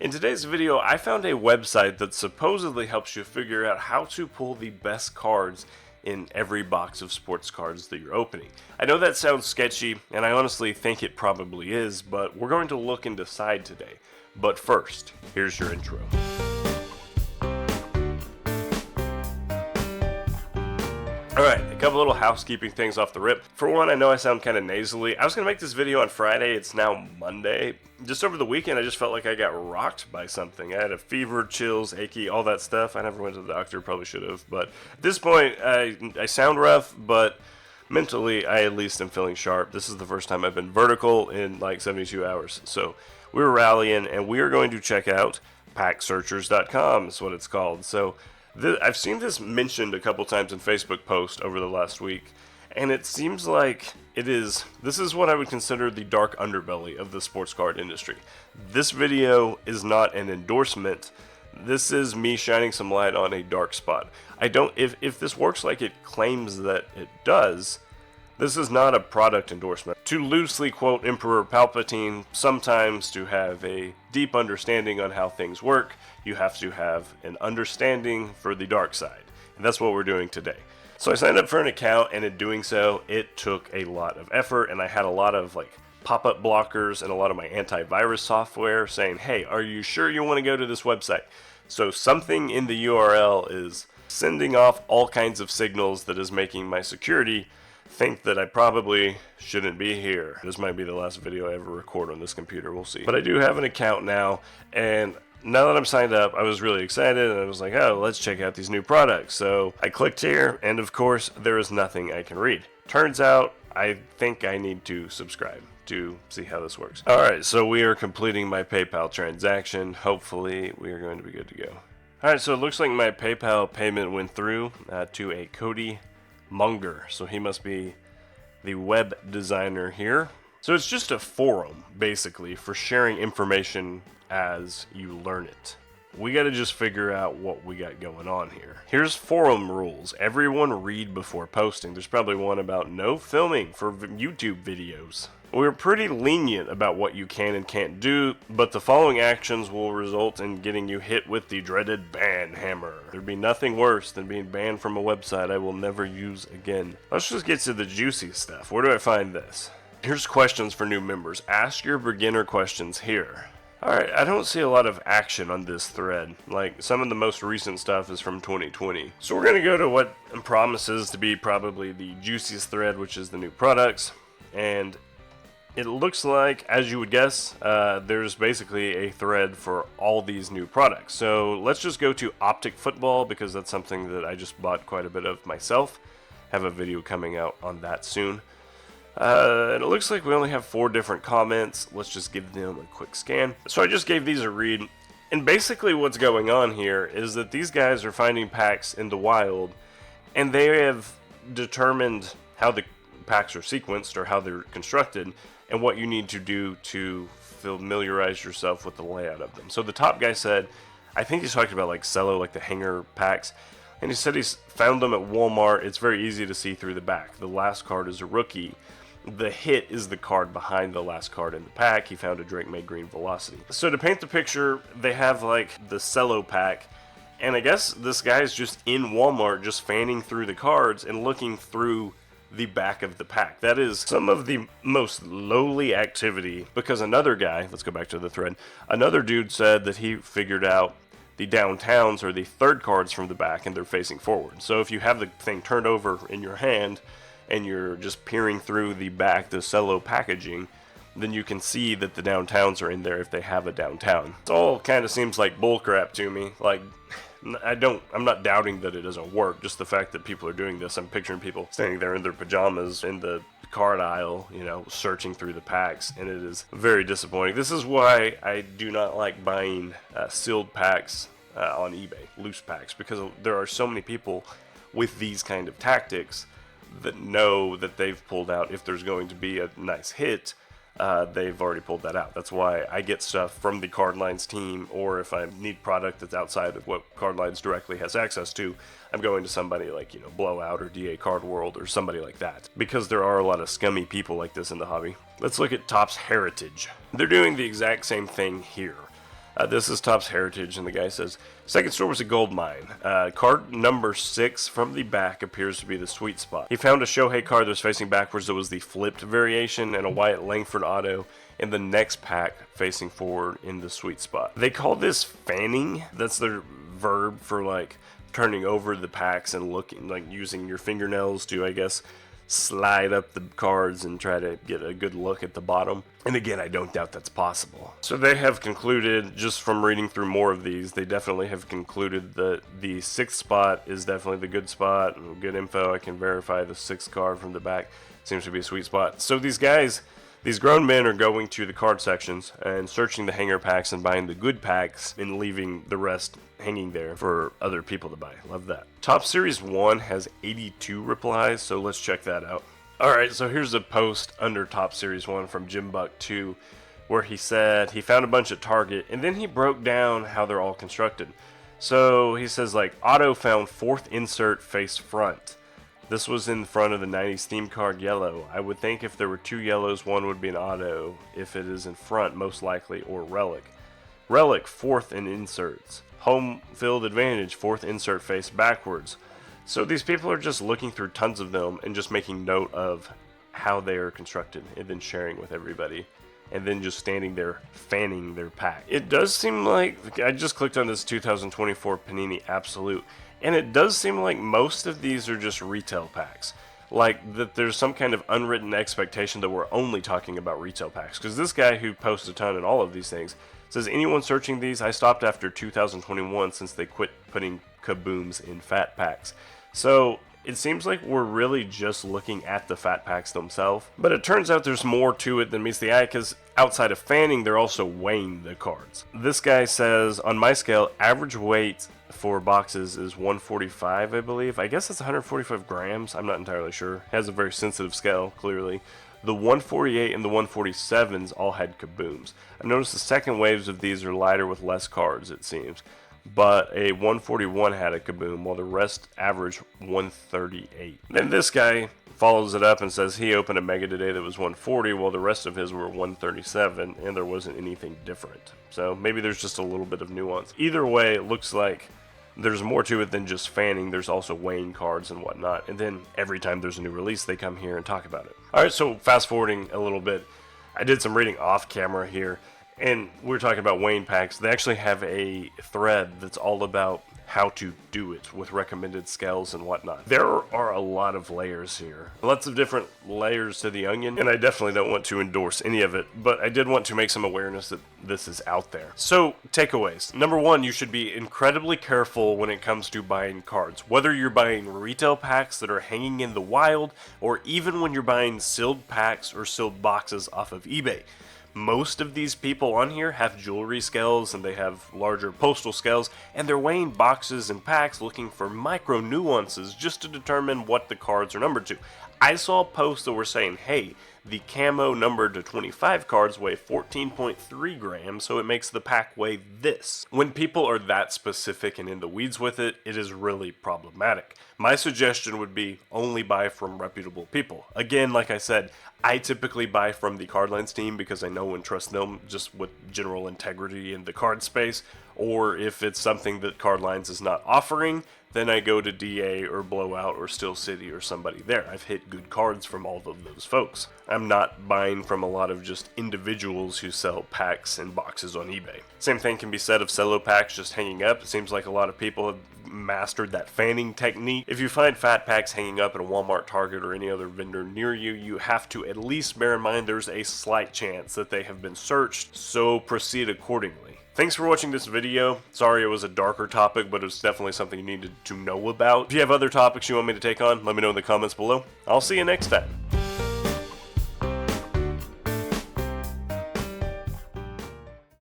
In today's video, I found a website that supposedly helps you figure out how to pull the best cards in every box of sports cards that you're opening. I know that sounds sketchy, and I honestly think it probably is, but we're going to look and decide today. But first, here's your intro. Alright, a couple little housekeeping things off the rip. For one, I know I sound kind of nasally. I was going to make this video on Friday, it's now Monday. Just over the weekend, I just felt like I got rocked by something. I had a fever, chills, achy, all that stuff. I never went to the doctor, probably should have. But at this point, I sound rough, but mentally, I at least am feeling sharp. This is the first time I've been vertical in like 72 hours. So we're rallying, and we are going to check out packsearchers.com is what it's called. So I've seen this mentioned a couple times in Facebook posts over the last week, and it seems like this is what I would consider the dark underbelly of the sports card industry. This video is not an endorsement. This is me shining some light on a dark spot. If this works like it claims that it does, this is not a product endorsement. To loosely quote Emperor Palpatine, sometimes to have a deep understanding on how things work, you have to have an understanding for the dark side. And that's what we're doing today. So I signed up for an account, and in doing so, it took a lot of effort, and I had a lot of pop-up blockers and a lot of my antivirus software saying, hey, are you sure you want to go to this website? So something in the URL is sending off all kinds of signals that is making my security think that I probably shouldn't be here. This might be the last video I ever record on this computer, we'll see. But I do have an account now, and now that I'm signed up, I was really excited, and I was like, oh, let's check out these new products. So I clicked here, and of course, there is nothing I can read. Turns out, I think I need to subscribe to see how this works. Alright, so we are completing my PayPal transaction. Hopefully, we are going to be good to go. Alright, so it looks like my PayPal payment went through to a Cody Munger. So he must be the web designer here. So it's just a forum, basically, for sharing information as you learn it. We gotta just figure out what we got going on here. Here's forum rules. Everyone read before posting. There's probably one about no filming for YouTube videos. We're pretty lenient about what you can and can't do, but the following actions will result in getting you hit with the dreaded ban hammer. There'd be nothing worse than being banned from a website I will never use again. Let's just get to the juicy stuff. Where do I find this? Here's questions for new members. Ask your beginner questions here. Alright, I don't see a lot of action on this thread. Like, some of the most recent stuff is from 2020. So we're going to go to what promises to be probably the juiciest thread, which is the new products. And it looks like, as you would guess, there's basically a thread for all these new products. So let's just go to Optic Football, because that's something that I just bought quite a bit of myself. Have a video coming out on that soon. And it looks like we only have 4 different comments. Let's just give them a quick scan. So I just gave these a read, and basically what's going on here is that these guys are finding packs in the wild, and they have determined how the packs are sequenced or how they're constructed and what you need to do to familiarize yourself with the layout of them. So the top guy said, I think he's talking about like cello, like the hanger packs, and he said he's found them at Walmart. It's very easy to see through the back. The last card is a rookie. The hit is the card behind the last card in the pack. He found a Drake May Green Velocity. So to paint the picture, they have like the cello pack, and I guess this guy's just in Walmart just fanning through the cards and looking through the back of the pack. That is some of the most lowly activity, because another guy, let's go back to the thread, another dude said that he figured out the downtowns are the third cards from the back and they're facing forward. So if you have the thing turned over in your hand and you're just peering through the back, the cello packaging, then you can see that the downtowns are in there if they have a downtown. It all kind of seems like bullcrap to me. Like, I'm not doubting that it doesn't work, just the fact that people are doing this. I'm picturing people standing there in their pajamas in the card aisle, searching through the packs, and it is very disappointing. This is why I do not like buying sealed packs on eBay, loose packs, because there are so many people with these kind of tactics that know that they've pulled out, if there's going to be a nice hit, they've already pulled that out. That's why I get stuff from the Cardlines team, or if I need product that's outside of what Cardlines directly has access to, I'm going to somebody like, Blowout or DA Card World or somebody like that, because there are a lot of scummy people like this in the hobby. Let's look at Topps Heritage. They're doing the exact same thing here. This is Topps Heritage, and the guy says, second store was a gold mine. Card number 6 from the back appears to be the sweet spot. He found a Shohei card that was facing backwards that was the flipped variation, and a Wyatt Langford auto in the next pack facing forward in the sweet spot. They call this fanning. That's their verb for like turning over the packs and looking, like using your fingernails to, I guess, slide up the cards and try to get a good look at the bottom. And again, I don't doubt that's possible. So they have concluded, just from reading through more of these, they definitely have concluded that the 6th spot is definitely the good spot. Good info. I can verify the 6th card from the back seems to be a sweet spot. So these guys, these grown men, are going to the card sections and searching the hanger packs and buying the good packs and leaving the rest hanging there for other people to buy. Love that. Top Series 1 has 82 replies, so let's check that out. Alright, so here's a post under Top Series 1 from Jim Buck 2, where he said he found a bunch at Target, and then he broke down how they're all constructed. So he says, like, Auto found 4th insert face front. This was in front of the 90s theme card yellow. I would think if there were 2 yellows, one would be an auto. If it is in front, most likely, or relic. Relic, 4th in inserts. Home field advantage, 4th insert face backwards. So these people are just looking through tons of them and just making note of how they are constructed and then sharing with everybody. And then just standing there fanning their pack. It does seem like, I just clicked on this 2024 Panini Absolute, and it does seem like most of these are just retail packs. Like that there's some kind of unwritten expectation that we're only talking about retail packs. Because this guy who posts a ton in all of these things says, anyone searching these? I stopped after 2021 since they quit putting kabooms in fat packs. So it seems like we're really just looking at the fat packs themselves. But it turns out there's more to it than meets the eye, because outside of fanning, they're also weighing the cards. This guy says, on my scale, average weight for boxes is 145, I believe. I guess it's 145 grams. I'm not entirely sure. It has a very sensitive scale, clearly. The 148 and the 147s all had kabooms. I've noticed the second waves of these are lighter with less cards, it seems. But a 141 had a kaboom, while the rest averaged 138. Then this guy follows it up and says he opened a mega today that was 140, while the rest of his were 137, and there wasn't anything different. So maybe there's just a little bit of nuance. Either way, it looks like there's more to it than just fanning. There's also weighing cards and whatnot. And then every time there's a new release, they come here and talk about it. Alright, so fast forwarding a little bit, I did some reading off camera here, and we're talking about weighing packs. They actually have a thread that's all about how to do it with recommended scales and whatnot. There are a lot of layers here. Lots of different layers to the onion, and I definitely don't want to endorse any of it, but I did want to make some awareness that this is out there. So, takeaways. Number 1, you should be incredibly careful when it comes to buying cards. Whether you're buying retail packs that are hanging in the wild, or even when you're buying sealed packs or sealed boxes off of eBay. Most of these people on here have jewelry scales, and they have larger postal scales, and they're weighing boxes and packs looking for micro nuances just to determine what the cards are numbered to. I saw posts that were saying, hey, the camo numbered to 25 cards weigh 14.3 grams, so it makes the pack weigh this. When people are that specific and in the weeds with it, it is really problematic. My suggestion would be only buy from reputable people. Again, like I said, I typically buy from the Cardlines team because I know and trust them just with general integrity in the card space. Or if it's something that Cardlines is not offering, then I go to DA or Blowout or Steel City or somebody there. I've hit good cards from all of those folks. I'm not buying from a lot of just individuals who sell packs and boxes on eBay. Same thing can be said of cello packs just hanging up. It seems like a lot of people have mastered that fanning technique. If you find fat packs hanging up at a Walmart, Target, or any other vendor near you, you have to at least bear in mind there's a slight chance that they have been searched, so proceed accordingly. Thanks for watching this video. Sorry it was a darker topic, but it's definitely something you needed to know about. If you have other topics you want me to take on, let me know in the comments below. I'll see you next time.